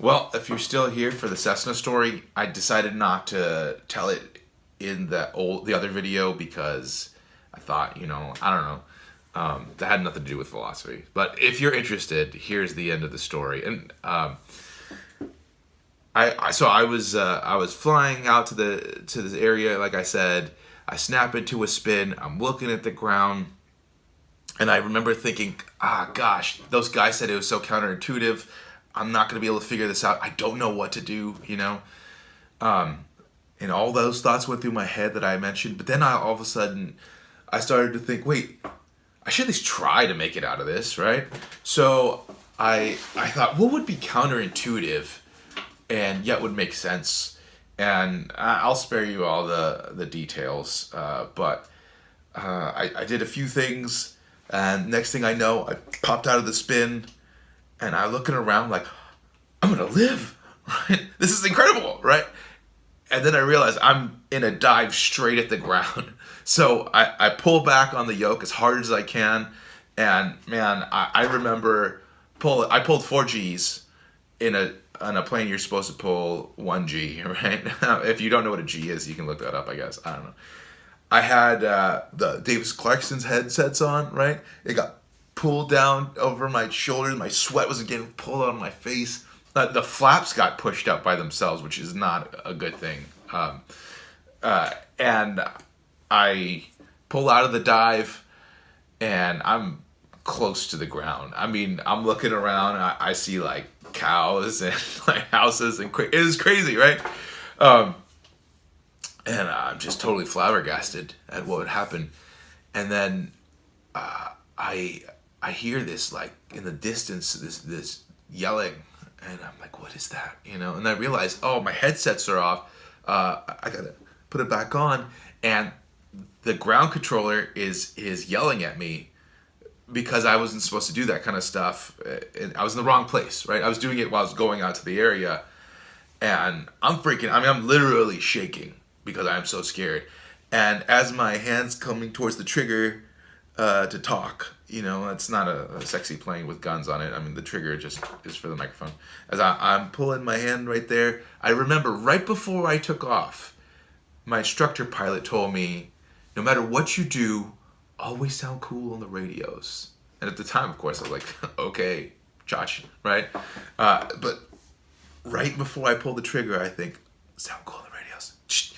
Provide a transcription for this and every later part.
Well, if you're still here for the Cessna story, I decided not to tell it in the other video because I thought, I don't know, that had nothing to do with philosophy. But if you're interested, here's the end of the story. And I was flying out to this area, like I said. I snap into a spin. I'm looking at the ground, and I remember thinking, gosh, those guys said it was so counterintuitive. I'm not going to be able to figure this out. I don't know what to do. And all those thoughts went through my head that I mentioned. But then all of a sudden, I started to think, wait, I should at least try to make it out of this, right? So I thought, what would be counterintuitive and yet would make sense? And I'll spare you all the details. But I did a few things. And next thing I know, I popped out of the spin. And I'm looking around like, I'm going to live, right? This is incredible, right? And then I realized I'm in a dive straight at the ground. So I pull back on the yoke as hard as I can. And man, I remember I pulled 4 Gs on a plane you're supposed to pull 1 G, right? If you don't know what a G is, you can look that up, I guess. I don't know. I had the Davis Clarkson's headsets on, right? It got pulled down over my shoulders. My sweat was getting pulled out of my face. The flaps got pushed up by themselves, which is not a good thing. And I pull out of the dive, and I'm close to the ground. I mean, I'm looking around. I see like cows and like houses, and it was crazy, right? And I'm just totally flabbergasted at what would happen. And then I hear this like in the distance, this yelling, and I'm like, what is that? And I realize, oh, my headsets are off. I gotta put it back on, and the ground controller is yelling at me because I wasn't supposed to do that kind of stuff. And I was in the wrong place, right? I was doing it while I was going out to the area, and I'm freaking. I mean, I'm literally shaking because I'm so scared. And as my hand's coming towards the trigger to talk, it's not a sexy plane with guns on it. I mean, the trigger just is for the microphone. As I'm pulling my hand right there, I remember right before I took off, my instructor pilot told me, no matter what you do, always sound cool on the radios. And at the time, of course, I was like, okay, Josh, right? But right before I pull the trigger, I think, sound cool on the radios. Shh.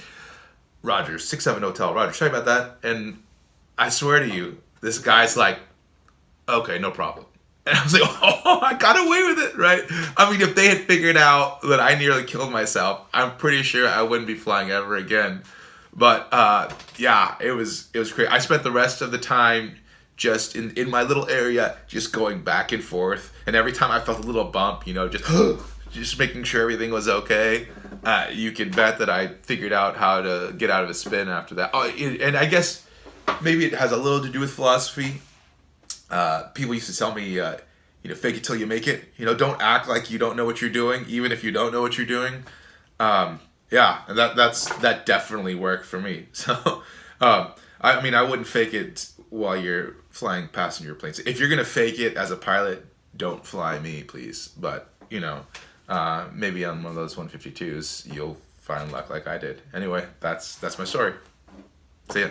Roger, 67 Hotel. Roger, sorry about that. And I swear to you, this guy's like, okay, no problem. And I was like, oh, I got away with it, right? I mean, if they had figured out that I nearly killed myself, I'm pretty sure I wouldn't be flying ever again. But yeah, it was crazy. I spent the rest of the time just in my little area, just going back and forth. And every time I felt a little bump, just making sure everything was okay. You can bet that I figured out how to get out of a spin after that. Oh, and I guess maybe it has a little to do with philosophy. People used to tell me, fake it till you make it. Don't act like you don't know what you're doing, even if you don't know what you're doing. Yeah, and that definitely worked for me. So, I mean, I wouldn't fake it while you're flying passenger planes. If you're gonna fake it as a pilot, don't fly me, please. But maybe on one of those 152s, you'll find luck like I did. Anyway, that's my story. See ya.